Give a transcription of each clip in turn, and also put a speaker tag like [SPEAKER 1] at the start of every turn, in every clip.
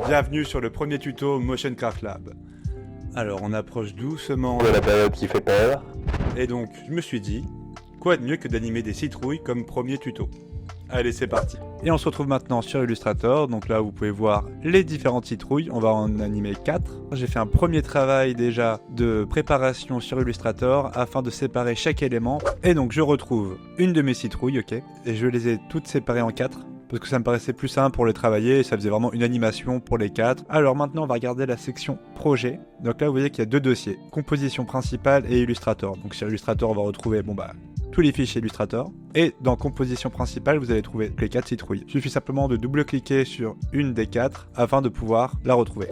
[SPEAKER 1] Bienvenue sur le premier tuto Motion Craft Lab. Alors on approche doucement
[SPEAKER 2] de la période qui fait peur.
[SPEAKER 1] et donc je me suis dit, quoi de mieux que d'animer des citrouilles comme premier tuto. Allez, c'est parti. Et on se retrouve maintenant sur Illustrator, donc là vous pouvez voir les différentes citrouilles, on va en animer 4. J'ai fait un premier travail déjà de préparation sur Illustrator afin de séparer chaque élément. Et donc je retrouve une de mes citrouilles, ok, et je les ai toutes séparées en 4. Parce que ça me paraissait plus simple pour les travailler, et ça faisait vraiment une animation pour les 4. Alors maintenant on va regarder la section projet. Donc là vous voyez qu'il y a deux dossiers, composition principale et Illustrator. Donc sur Illustrator on va retrouver tous les fichiers Illustrator. Et dans composition principale vous allez trouver les 4 citrouilles. Il suffit simplement de double-cliquer sur une des 4 afin de pouvoir la retrouver.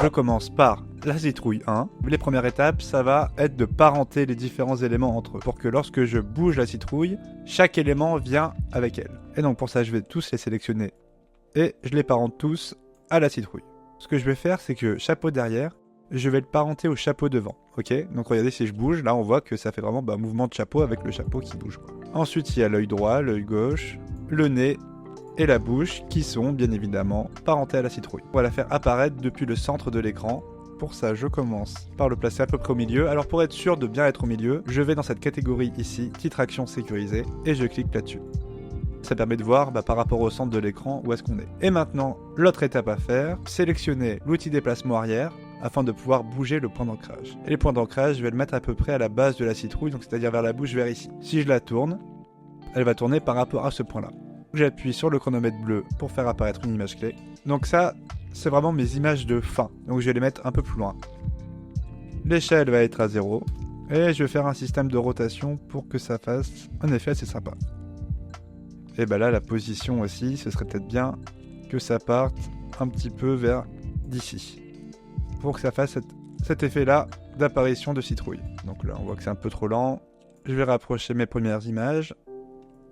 [SPEAKER 1] Je commence par la citrouille 1. Les premières étapes, ça va être de parenter les différents éléments entre eux, pour que lorsque je bouge la citrouille, chaque élément vient avec elle. Et donc pour ça, je vais tous les sélectionner et je les parente tous à la citrouille. Ce que je vais faire, c'est que chapeau derrière, je vais le parenter au chapeau devant. Ok, donc regardez, si je bouge, là on voit que ça fait vraiment un mouvement de chapeau avec le chapeau qui bouge, quoi. Ensuite, il y a l'œil droit, l'œil gauche, le nez et la bouche qui sont bien évidemment parentés à la citrouille. On va la faire apparaître depuis le centre de l'écran. Pour ça, je commence par le placer à peu près au milieu. Alors pour être sûr de bien être au milieu, je vais dans cette catégorie ici, titre action sécurisée, et je clique là-dessus. Ça permet de voir par rapport au centre de l'écran où est-ce qu'on est. Et maintenant, l'autre étape à faire, sélectionner l'outil déplacement arrière afin de pouvoir bouger le point d'ancrage. Et le point d'ancrage, je vais le mettre à peu près à la base de la citrouille, donc c'est-à-dire vers la bouche, vers ici. Si je la tourne, elle va tourner par rapport à ce point-là. J'appuie sur le chronomètre bleu pour faire apparaître une image clé. Donc ça, c'est vraiment mes images de fin. Donc je vais les mettre un peu plus loin. L'échelle va être à 0. Et je vais faire un système de rotation pour que ça fasse un effet assez sympa. Et là, la position aussi, ce serait peut-être bien que ça parte un petit peu vers d'ici. Pour que ça fasse cet effet-là d'apparition de citrouille. Donc là, on voit que c'est un peu trop lent. Je vais rapprocher mes premières images.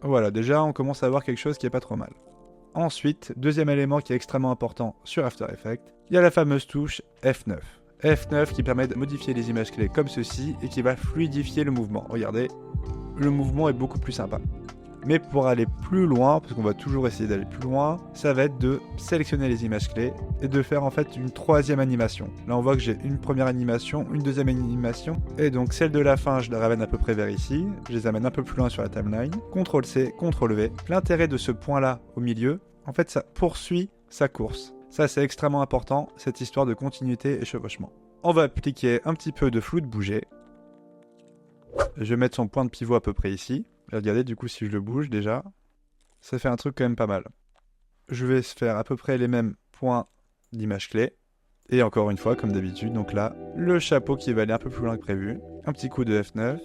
[SPEAKER 1] Voilà, déjà on commence à voir quelque chose qui est pas trop mal. Ensuite, deuxième élément qui est extrêmement important sur After Effects, il y a la fameuse touche F9. F9 qui permet de modifier les images clés comme ceci et qui va fluidifier le mouvement. Regardez, le mouvement est beaucoup plus sympa. Mais pour aller plus loin, parce qu'on va toujours essayer d'aller plus loin, ça va être de sélectionner les images clés et de faire en fait une troisième animation. Là on voit que j'ai une première animation, une deuxième animation, et donc celle de la fin je la ramène à peu près vers ici, je les amène un peu plus loin sur la timeline, CTRL-C, CTRL-V. L'intérêt de ce point là au milieu, en fait ça poursuit sa course. Ça c'est extrêmement important, cette histoire de continuité et chevauchement. On va appliquer un petit peu de flou de bouger. Je vais mettre son point de pivot à peu près ici. Regardez, du coup, si je le bouge déjà, ça fait un truc quand même pas mal. Je vais faire à peu près les mêmes points d'image clé. Et encore une fois, comme d'habitude, donc là, le chapeau qui va aller un peu plus loin que prévu. Un petit coup de F9.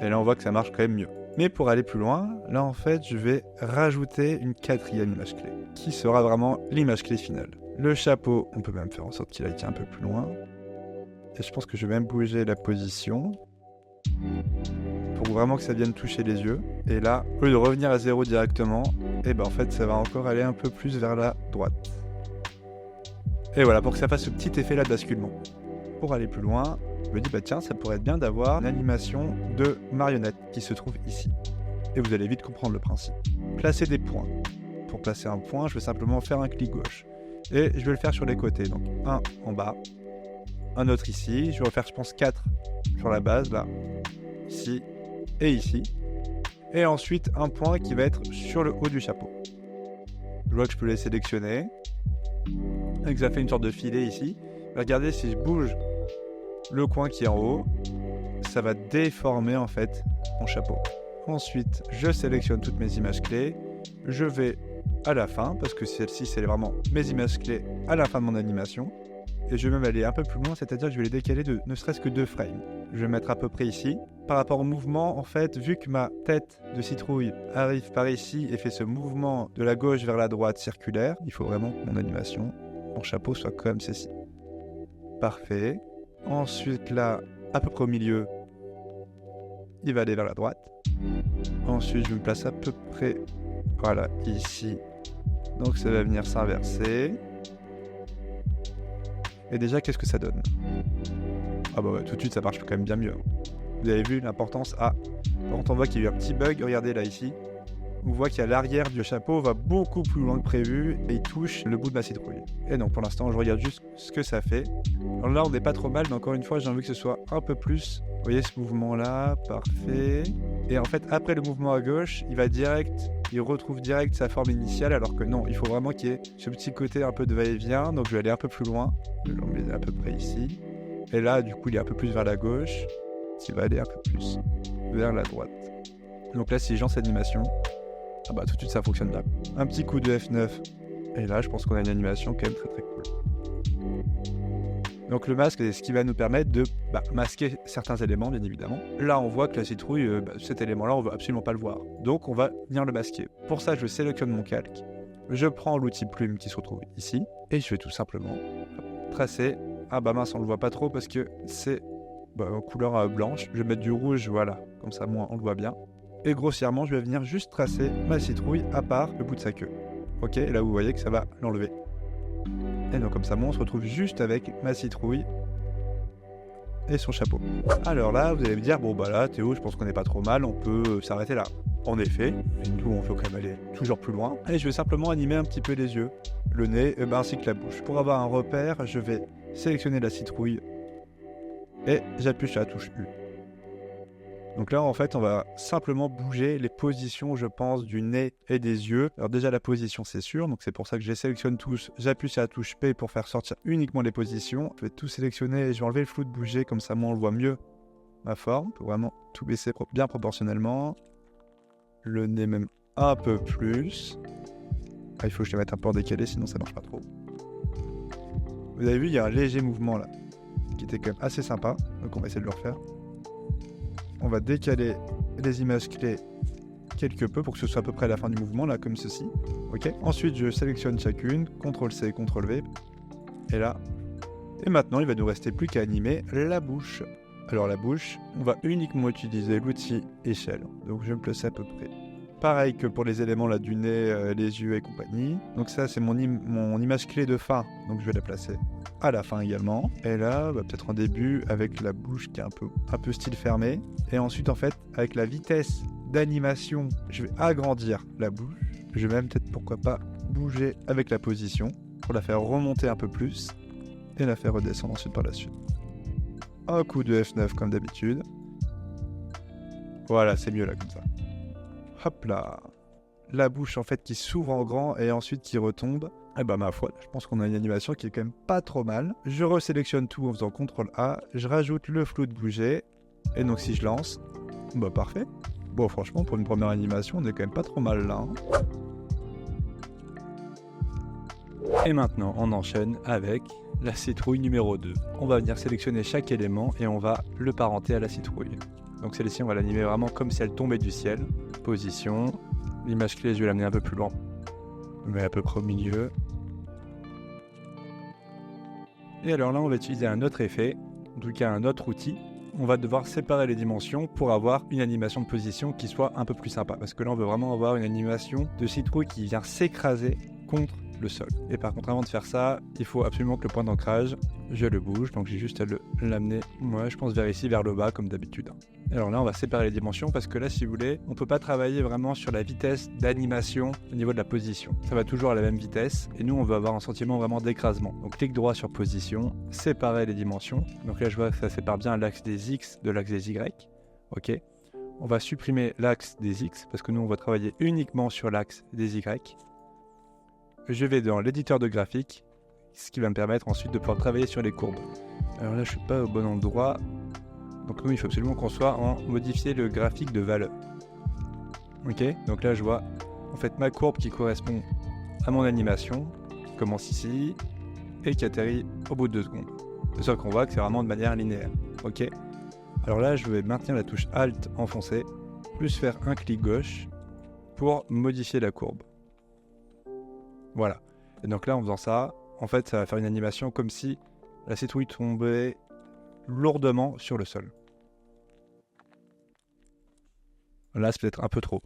[SPEAKER 1] Et là, on voit que ça marche quand même mieux. Mais pour aller plus loin, là, en fait, je vais rajouter une quatrième image clé, qui sera vraiment l'image clé finale. Le chapeau, on peut même faire en sorte qu'il aille un peu plus loin. Et je pense que je vais même bouger la position pour vraiment que ça vienne toucher les yeux. Et là, au lieu de revenir à 0 directement, en fait ça va encore aller un peu plus vers la droite. Et voilà, pour que ça fasse ce petit effet là de basculement. Pour aller plus loin, je me dis tiens, ça pourrait être bien d'avoir une animation de marionnette qui se trouve ici. Et vous allez vite comprendre le principe. Placer des points. Pour placer un point, je vais simplement faire un clic gauche. Et je vais le faire sur les côtés, donc un en bas, un autre ici, je vais refaire je pense 4 sur la base là, ici et ici, et ensuite un point qui va être sur le haut du chapeau. Je vois que je peux les sélectionner, et que ça fait une sorte de filet ici. Regardez, si je bouge le coin qui est en haut, ça va déformer en fait mon chapeau. Ensuite, je sélectionne toutes mes images clés, je vais à la fin, parce que celle-ci c'est vraiment mes images clés à la fin de mon animation, et je vais même aller un peu plus loin, c'est-à-dire que je vais les décaler de ne serait-ce que 2 frames. Je vais mettre à peu près ici. Par rapport au mouvement, en fait, vu que ma tête de citrouille arrive par ici et fait ce mouvement de la gauche vers la droite circulaire, il faut vraiment que mon animation, mon chapeau soit comme ceci. Parfait. Ensuite là, à peu près au milieu, il va aller vers la droite. Ensuite, je me place à peu près, voilà, ici. Donc ça va venir s'inverser. Et déjà, qu'est-ce que ça donne? Ah ouais, tout de suite ça marche quand même bien mieux. Vous avez vu l'importance. Ah, quand on voit qu'il y a eu un petit bug, regardez là ici. on voit qu'il y a l'arrière du chapeau va beaucoup plus loin que prévu et il touche le bout de ma citrouille. Et donc pour l'instant, je regarde juste ce que ça fait. Alors là, on n'est pas trop mal, mais encore une fois, j'ai envie que ce soit un peu plus. Vous voyez ce mouvement-là, parfait. Et en fait, après le mouvement à gauche, il retrouve direct sa forme initiale, alors que non, il faut vraiment qu'il y ait ce petit côté un peu de va-et-vient. Donc je vais aller un peu plus loin. Je vais l'emmener à peu près ici. Et là, du coup, il est un peu plus vers la gauche. Il va aller un peu plus vers la droite. Donc là, si je lance l'animation, tout de suite ça fonctionne bien. Un petit coup de F9. Et là, je pense qu'on a une animation quand même très très cool. Donc le masque, c'est ce qui va nous permettre de masquer certains éléments, bien évidemment. Là, on voit que la citrouille, cet élément-là, on veut absolument pas le voir. Donc on va venir le masquer. Pour ça, je sélectionne mon calque. Je prends l'outil plume qui se retrouve ici. Et je vais tout simplement tracer. Ah bah mince, on le voit pas trop parce que c'est en couleur blanche. Je vais mettre du rouge, voilà. Comme ça, moi, on le voit bien. Et grossièrement, je vais venir juste tracer ma citrouille à part le bout de sa queue. Ok, et là vous voyez que ça va l'enlever. Et donc comme ça, moi, on se retrouve juste avec ma citrouille et son chapeau. Alors là, vous allez me dire, là, Théo, je pense qu'on n'est pas trop mal, on peut s'arrêter là. En effet, nous, on peut quand même aller toujours plus loin. Et je vais simplement animer un petit peu les yeux, le nez, ainsi que la bouche. Pour avoir un repère, je vais sélectionner la citrouille et j'appuie sur la touche U. Donc là, en fait, on va simplement bouger les positions, je pense, du nez et des yeux. Alors déjà, la position, c'est sûr. Donc c'est pour ça que je les sélectionne tous. J'appuie sur la touche P pour faire sortir uniquement les positions. Je vais tout sélectionner et je vais enlever le flou de bouger. Comme ça, moi, on le voit mieux, ma forme. Pour vraiment tout baisser bien proportionnellement. Le nez même un peu plus. Il faut que je le mette un peu en décalé, sinon ça marche pas trop. Vous avez vu, il y a un léger mouvement là, qui était quand même assez sympa. Donc on va essayer de le refaire. On va décaler les images clés quelque peu pour que ce soit à peu près à la fin du mouvement, là, comme ceci. Ok. Ensuite, je sélectionne chacune, CTRL-C, CTRL-V. Et là. Et maintenant, il va nous rester plus qu'à animer la bouche. Alors la bouche, on va uniquement utiliser l'outil échelle. Donc je vais me placer à peu près. Pareil que pour les éléments là du nez, les yeux et compagnie. Donc ça, c'est mon image clé de fin. Donc je vais la placer à la fin également. Et là, peut-être en début avec la bouche qui est un peu style fermé. Et ensuite, en fait, avec la vitesse d'animation, je vais agrandir la bouche. Je vais même peut-être, pourquoi pas, bouger avec la position pour la faire remonter un peu plus et la faire redescendre ensuite par la suite. Un coup de F9 comme d'habitude. Voilà, c'est mieux là comme ça. Hop là. La bouche en fait qui s'ouvre en grand et ensuite qui retombe. Et ma foi, je pense qu'on a une animation qui est quand même pas trop mal. Je resélectionne tout en faisant CTRL A. Je rajoute le flou de bouger. Et donc si je lance, parfait. Bon, franchement, pour une première animation, on est quand même pas trop mal là. Et maintenant, on enchaîne avec la citrouille numéro 2. On va venir sélectionner chaque élément et on va le parenter à la citrouille. Donc celle-ci, on va l'animer vraiment comme si elle tombait du ciel. Position. L'image clé, je vais l'amener un peu plus loin. Mais à peu près au milieu. Et alors là, on va utiliser un autre effet, en tout cas un autre outil. On va devoir séparer les dimensions pour avoir une animation de position qui soit un peu plus sympa. Parce que là, on veut vraiment avoir une animation de citrouille qui vient s'écraser contre le sol. Et par contre, avant de faire ça, il faut absolument que le point d'ancrage, je le bouge. Donc j'ai juste à l'amener, je pense vers ici, vers le bas, comme d'habitude. Alors là, on va séparer les dimensions parce que là, si vous voulez, on peut pas travailler vraiment sur la vitesse d'animation au niveau de la position. Ça va toujours à la même vitesse et nous, on veut avoir un sentiment vraiment d'écrasement. Donc clic droit sur position, séparer les dimensions. Donc là, je vois que ça sépare bien l'axe des X de l'axe des Y. Ok. On va supprimer l'axe des X parce que nous, on va travailler uniquement sur l'axe des Y. Je vais dans l'éditeur de graphique, ce qui va me permettre ensuite de pouvoir travailler sur les courbes. Alors là, je suis pas au bon endroit. Donc nous, il faut absolument qu'on soit en modifier le graphique de valeur. Ok, donc là je vois en fait ma courbe qui correspond à mon animation, qui commence ici et qui atterrit au bout de 2 secondes. De sorte qu'on voit que c'est vraiment de manière linéaire. Ok. Alors là, je vais maintenir la touche Alt enfoncée, plus faire un clic gauche pour modifier la courbe. Voilà. Et donc là, en faisant ça, en fait, ça va faire une animation comme si la citrouille tombait lourdement sur le sol. Là, c'est peut-être un peu trop.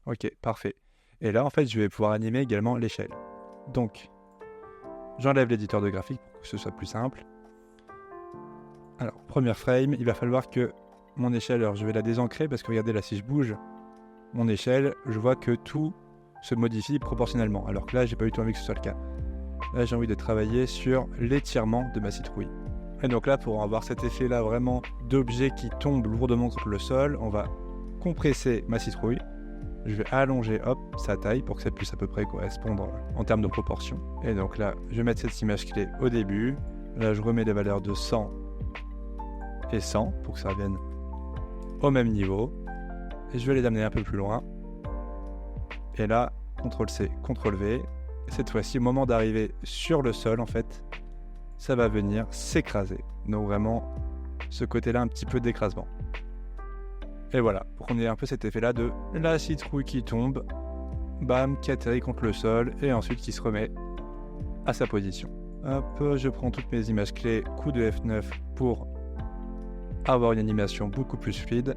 [SPEAKER 1] Ok, parfait. Et là, en fait, je vais pouvoir animer également l'échelle. Donc, j'enlève l'éditeur de graphique pour que ce soit plus simple. Alors, première frame, il va falloir que mon échelle, alors je vais la désancrer parce que regardez là, si je bouge mon échelle, je vois que tout se modifie proportionnellement. Alors que là, j'ai pas eu tout envie que ce soit le cas. Là, j'ai envie de travailler sur l'étirement de ma citrouille. Et donc là, pour avoir cet effet-là vraiment d'objet qui tombe lourdement contre le sol, on va compresser ma citrouille. Je vais allonger, hop, sa taille pour que ça puisse à peu près correspondre en termes de proportion. Et donc là, je vais mettre cette image clé au début. Là, je remets les valeurs de 100 et 100 pour que ça revienne au même niveau. Et je vais les amener un peu plus loin. Et là, CTRL-C, CTRL-V. Cette fois-ci, au moment d'arriver sur le sol, en fait, ça va venir s'écraser. Donc vraiment, ce côté-là, un petit peu d'écrasement. Et voilà, pour qu'on ait un peu cet effet-là de la citrouille qui tombe, bam, qui atterrit contre le sol, et ensuite qui se remet à sa position. Hop, je prends toutes mes images clés, coup de F9 pour avoir une animation beaucoup plus fluide.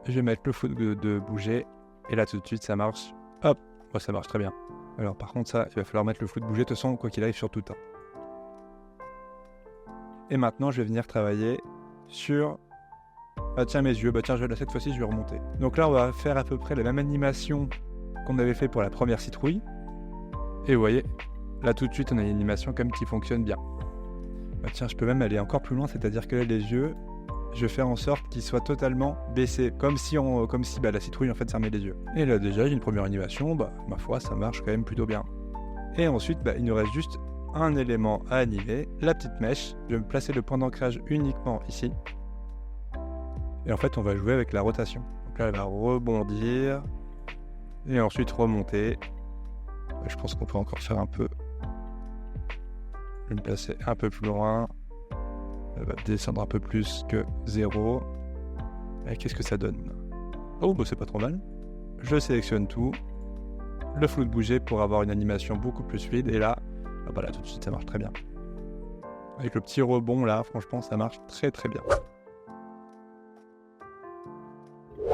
[SPEAKER 1] Je vais mettre le flou de bouger, et là tout de suite ça marche. Hop, oh, ça marche très bien. Alors par contre ça, il va falloir mettre le flou de bouger, de toute façon, quoi qu'il arrive sur tout un. Et maintenant je vais venir travailler sur... Ah tiens mes yeux, bah tiens cette fois-ci je vais remonter. Donc là on va faire à peu près la même animation qu'on avait fait pour la première citrouille. Et vous voyez, là tout de suite on a une animation comme qui fonctionne bien. Bah tiens, je peux même aller encore plus loin, c'est-à-dire que là les yeux, je vais faire en sorte qu'ils soient totalement baissés, comme si la citrouille en fait fermait les yeux. Et là déjà j'ai une première animation, bah ma foi ça marche quand même plutôt bien. Et ensuite il nous reste juste un élément à animer, la petite mèche. Je vais me placer le point d'ancrage uniquement ici. Et en fait on va jouer avec la rotation. Donc là elle va rebondir, et ensuite remonter. Je pense qu'on peut encore faire un peu. Je vais me placer un peu plus loin. Elle va descendre un peu plus que 0. Et qu'est-ce que ça donne? Oh, bah c'est pas trop mal. Je sélectionne tout. Le flou de bouger pour avoir une animation beaucoup plus fluide. Et là, bah là tout de suite ça marche très bien. Avec le petit rebond là, franchement ça marche très très bien.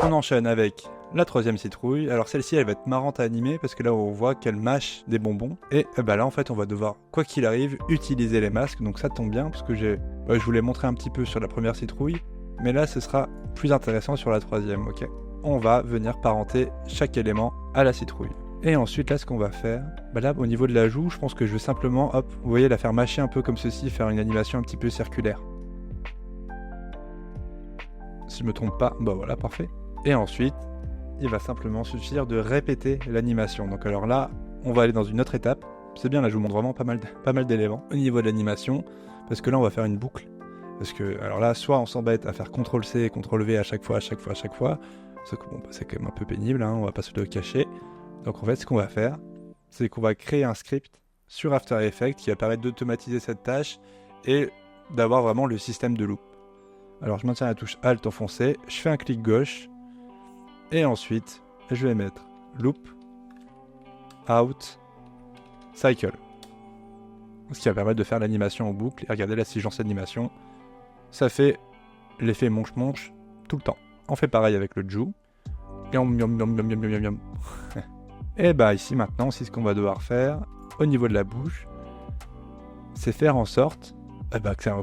[SPEAKER 1] On enchaîne avec la troisième citrouille. Alors celle-ci elle va être marrante à animer parce que là on voit qu'elle mâche des bonbons. Et bah là en fait on va devoir, quoi qu'il arrive, utiliser les masques. Donc ça tombe bien parce que je vous l'ai montré un petit peu sur la première citrouille. Mais là ce sera plus intéressant sur la troisième, ok? On va venir parenter chaque élément à la citrouille. Et ensuite là ce qu'on va faire, bah là au niveau de la joue, je pense que je vais simplement, hop, vous voyez, la faire mâcher un peu comme ceci, faire une animation un petit peu circulaire. Si je me trompe pas, bah voilà, parfait. Et ensuite, il va simplement suffire de répéter l'animation. Donc alors là, on va aller dans une autre étape. C'est bien, là je vous montre vraiment pas mal d'éléments au niveau de l'animation, parce que là on va faire une boucle. Parce que, alors là, soit on s'embête à faire CTRL-C et CTRL-V à chaque fois, c'est quand même un peu pénible, hein, on va pas se le cacher. Donc en fait, ce qu'on va faire, c'est qu'on va créer un script sur After Effects qui va permettre d'automatiser cette tâche et d'avoir vraiment le système de loop. Alors je maintiens la touche Alt enfoncée, je fais un clic gauche, et ensuite, je vais mettre loop, out, cycle. Ce qui va permettre de faire l'animation en boucle. Et regardez là, si je lance l'animation, ça fait l'effet monche-monche tout le temps. On fait pareil avec le Jou. Et bah ici maintenant, c'est ce qu'on va devoir faire au niveau de la bouche, c'est faire en sorte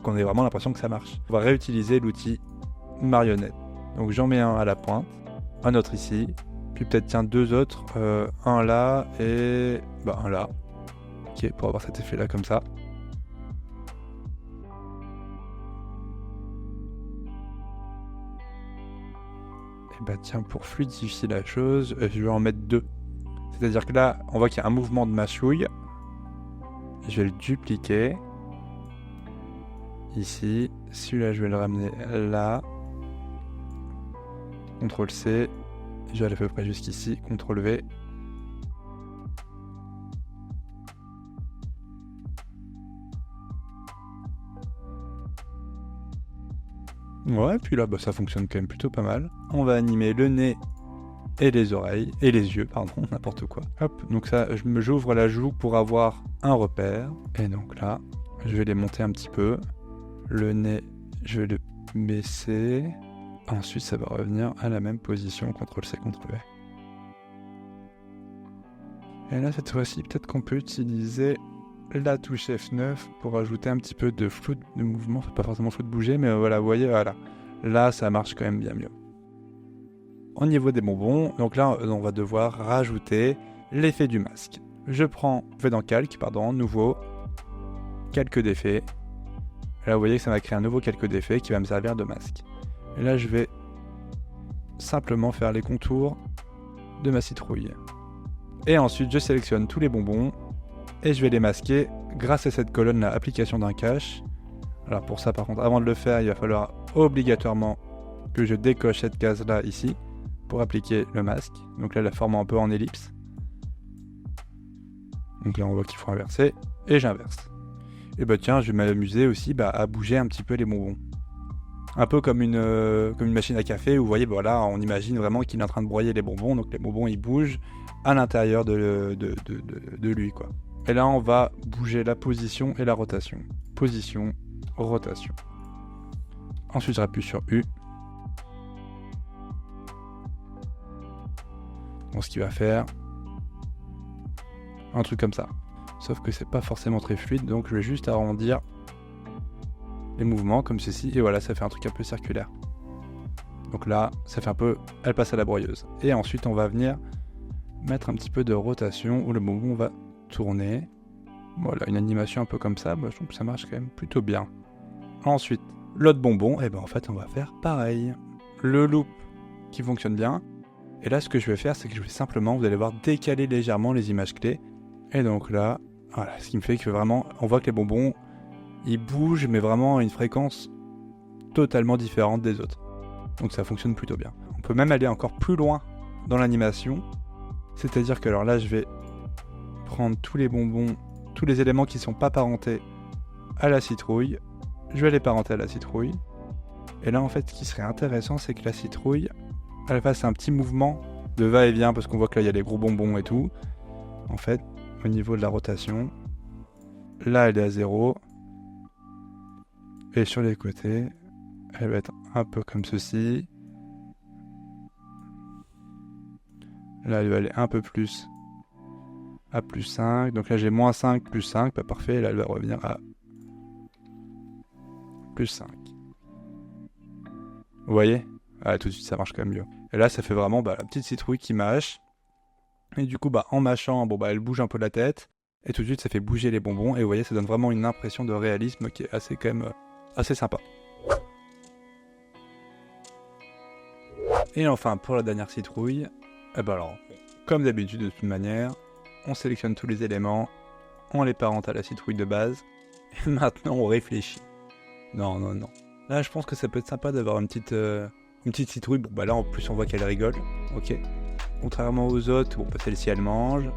[SPEAKER 1] qu'on ait vraiment l'impression que ça marche. On va réutiliser l'outil marionnette. Donc j'en mets un à la pointe, un autre ici, puis peut-être tiens deux autres, un là et un là, ok, pour avoir cet effet là comme ça. Et bah tiens, pour fluidifier la chose, je vais en mettre deux. C'est-à-dire que là, on voit qu'il y a un mouvement de ma chouille. Je vais le dupliquer. Ici, celui-là je vais le ramener là. CTRL-C, je vais aller à peu près jusqu'ici, CTRL-V. Ouais, puis là ça fonctionne quand même plutôt pas mal. On va animer le nez et les oreilles, et les yeux, pardon, n'importe quoi. Hop, donc ça, j'ouvre la joue pour avoir un repère. Et donc là, je vais les monter un petit peu. Le nez, je vais le baisser. Ensuite, ça va revenir à la même position, CTRL-C, CTRL-V. Et là, cette fois-ci, peut-être qu'on peut utiliser la touche F9 pour ajouter un petit peu de flou de mouvement. C'est pas forcément flou de bouger, mais voilà, vous voyez, voilà. Là, ça marche quand même bien mieux. Au niveau des bonbons, donc là, on va devoir rajouter l'effet du masque. Je vais dans calque, nouveau, calque d'effet. Là, vous voyez que ça m'a créé un nouveau calque d'effet qui va me servir de masque. Et là, je vais simplement faire les contours de ma citrouille. Et ensuite, je sélectionne tous les bonbons et je vais les masquer grâce à cette colonne là, application d'un cache. Alors pour ça, par contre, avant de le faire, il va falloir obligatoirement que je décoche cette case là ici pour appliquer le masque. Donc là, la forme un peu en ellipse. Donc là, on voit qu'il faut inverser et j'inverse. Et bah tiens, je vais m'amuser aussi à bouger un petit peu les bonbons. Un peu comme une machine à café où vous voyez, voilà, on imagine vraiment qu'il est en train de broyer les bonbons, donc les bonbons ils bougent à l'intérieur de lui, quoi. Et là, on va bouger la position et la rotation. Position, rotation. Ensuite, je rappuie sur U. Donc, ce qui va faire un truc comme ça. Sauf que c'est pas forcément très fluide, donc je vais juste arrondir les mouvements comme ceci, et voilà, ça fait un truc un peu circulaire. Donc là, ça fait un peu, elle passe à la broyeuse. Et ensuite, on va venir mettre un petit peu de rotation où le bonbon va tourner. Voilà, une animation un peu comme ça, je trouve que ça marche quand même plutôt bien. Ensuite, l'autre bonbon, et en fait, on va faire pareil. Le loop qui fonctionne bien. Et là, ce que je vais faire, c'est que je vais simplement, vous allez voir, décaler légèrement les images clés. Et donc là, voilà, ce qui me fait que vraiment, on voit que les bonbons, ils bougent, mais vraiment à une fréquence totalement différente des autres. Donc ça fonctionne plutôt bien. On peut même aller encore plus loin dans l'animation. C'est-à-dire que alors là, je vais prendre tous les bonbons, tous les éléments qui ne sont pas parentés à la citrouille. Je vais les parenter à la citrouille. Et là, en fait, ce qui serait intéressant, c'est que la citrouille, elle fasse un petit mouvement de va-et-vient, parce qu'on voit que là, il y a les gros bonbons et tout. En fait, au niveau de la rotation, là, elle est à 0. Et sur les côtés, elle va être un peu comme ceci. Là, elle va aller un peu plus à plus 5. Donc là, j'ai moins 5, plus 5. Parfait. Là, elle va revenir à plus 5. Vous voyez ? Tout de suite, ça marche quand même mieux. Et là, ça fait vraiment la petite citrouille qui mâche. Et du coup, en mâchant, elle bouge un peu la tête. Et tout de suite, ça fait bouger les bonbons. Et vous voyez, ça donne vraiment une impression de réalisme qui est assez, quand même, assez sympa. Et enfin, pour la dernière citrouille, alors, comme d'habitude, de toute manière, on sélectionne tous les éléments, on les parente à la citrouille de base, et maintenant on réfléchit. Non. Là, je pense que ça peut être sympa d'avoir une petite citrouille. Là, en plus, on voit qu'elle rigole, ok. Contrairement aux autres, celle-ci, elle mange.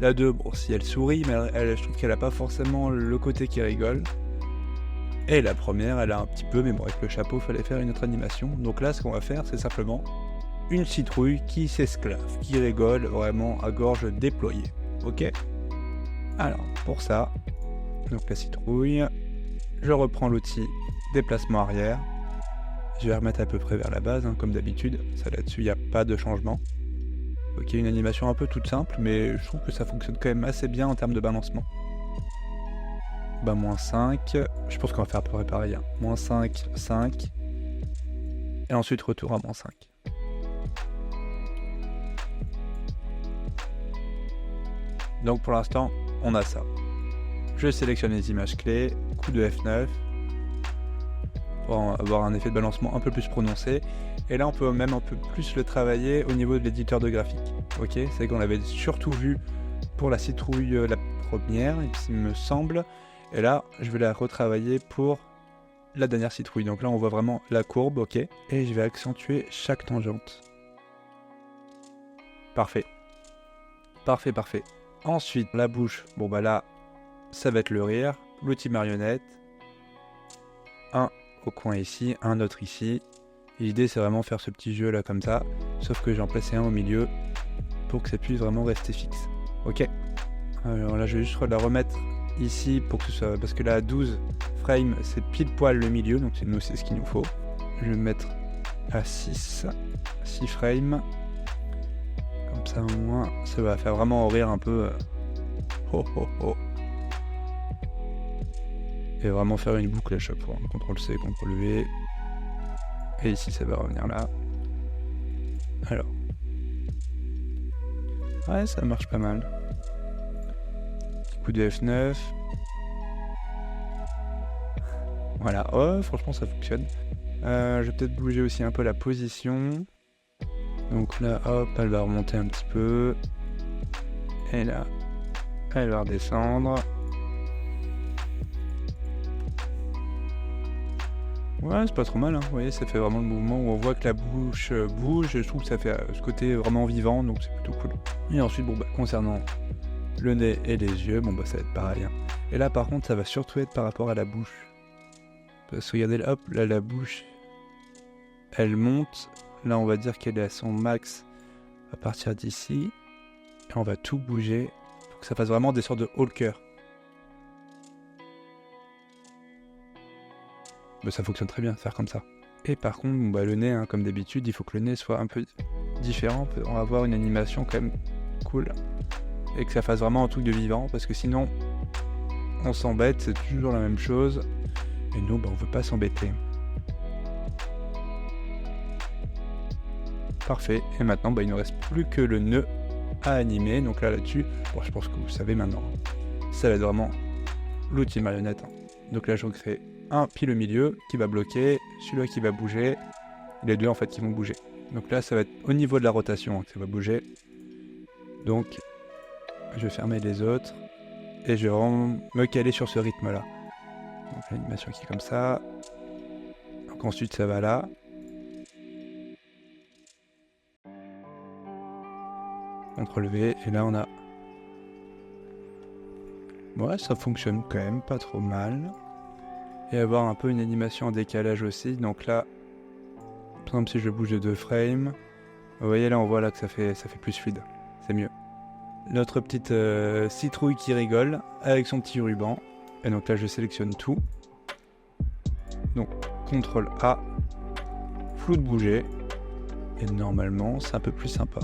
[SPEAKER 1] La 2, si elle sourit, mais je trouve qu'elle a pas forcément le côté qui rigole. Et la première, elle a un petit peu, mais avec le chapeau, il fallait faire une autre animation. Donc là, ce qu'on va faire, c'est simplement une citrouille qui s'esclave, qui rigole vraiment à gorge déployée. Ok ? Alors, pour ça, donc la citrouille, je reprends l'outil déplacement arrière. Je vais remettre à peu près vers la base, comme d'habitude. Ça là-dessus, il n'y a pas de changement. Ok, une animation un peu toute simple, mais je trouve que ça fonctionne quand même assez bien en termes de balancement. Moins 5, je pense qu'on va faire à peu près pareil. Moins 5, 5. Et ensuite retour à moins 5. Donc pour l'instant, on a ça. Je sélectionne les images clés, coup de F9, pour avoir un effet de balancement un peu plus prononcé. Et là, on peut même un peu plus le travailler au niveau de l'éditeur de graphique. Ok, c'est vrai qu'on l'avait surtout vu pour la citrouille la première, il me semble. Et là, je vais la retravailler pour la dernière citrouille. Donc là, on voit vraiment la courbe, ok. Et je vais accentuer chaque tangente. Parfait. Parfait. Ensuite, la bouche, là, ça va être le rire. L'outil marionnette. Un au coin ici, un autre ici. L'idée, c'est vraiment faire ce petit jeu là comme ça. Sauf que j'en plaçais un au milieu pour que ça puisse vraiment rester fixe. Ok. Alors là, je vais juste la remettre ici pour que ce soit, parce que là 12 frames c'est pile poil le milieu, donc c'est ce qu'il nous faut. Je vais me mettre à 6 frames, comme ça au moins ça va faire vraiment rire un peu et vraiment faire une boucle à chaque fois. CTRL C, CTRL V, Et ici, ça va revenir là. Alors. Ouais, ça marche pas mal. Petit coup de F9. Voilà, oh, franchement ça fonctionne. Je vais peut-être bouger aussi un peu la position. Donc là, hop, elle va remonter un petit peu. Et là, elle va redescendre. Ouais, c'est pas trop mal, hein. Vous voyez, ça fait vraiment le mouvement où on voit que la bouche bouge. Je trouve que ça fait ce côté vraiment vivant, donc c'est plutôt cool. Et ensuite, bon, bah, concernant le nez et les yeux, bon, bah, ça va être pareil, hein. Et là, par contre, ça va surtout être par rapport à la bouche. Parce que regardez, hop, là, la bouche, elle monte. Là, on va dire qu'elle est à son max à partir d'ici. Et on va tout bouger pour que ça fasse vraiment des sortes de haut cœur. Bah, ça fonctionne très bien, faire comme ça. Et par contre, bon, bah, le nez, hein, comme d'habitude, il faut que le nez soit un peu différent. On va avoir une animation quand même cool. Et que ça fasse vraiment un truc de vivant. Parce que sinon, on s'embête, c'est toujours la même chose. Et nous, bah, on veut pas s'embêter. Parfait. Et maintenant, bah, il ne reste plus que le nœud à animer. Donc là-dessus, bon, je pense que vous savez maintenant. Ça va être vraiment l'outil marionnette. Donc là, je crée un pile au milieu qui va bloquer, celui-là qui va bouger, les deux en fait qui vont bouger. Donc là, ça va être au niveau de la rotation que ça va bouger. Donc, je vais fermer les autres et je vais vraiment me caler sur ce rythme-là. Donc l'animation qui est comme ça. Donc ensuite, ça va là. CTRL-V, et là on a... Ouais, ça fonctionne quand même pas trop mal. Et avoir un peu une animation en décalage aussi. Donc là, par exemple, si je bouge de 2 frames, vous voyez là, on voit là que ça fait plus fluide. C'est mieux. Notre petite citrouille qui rigole avec son petit ruban. Et donc là, je sélectionne tout. Donc, CTRL-A, flou de bouger. Et normalement, c'est un peu plus sympa.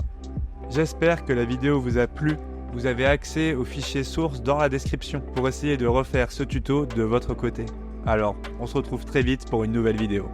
[SPEAKER 1] J'espère que la vidéo vous a plu. Vous avez accès aux fichiers sources dans la description pour essayer de refaire ce tuto de votre côté. Alors, on se retrouve très vite pour une nouvelle vidéo.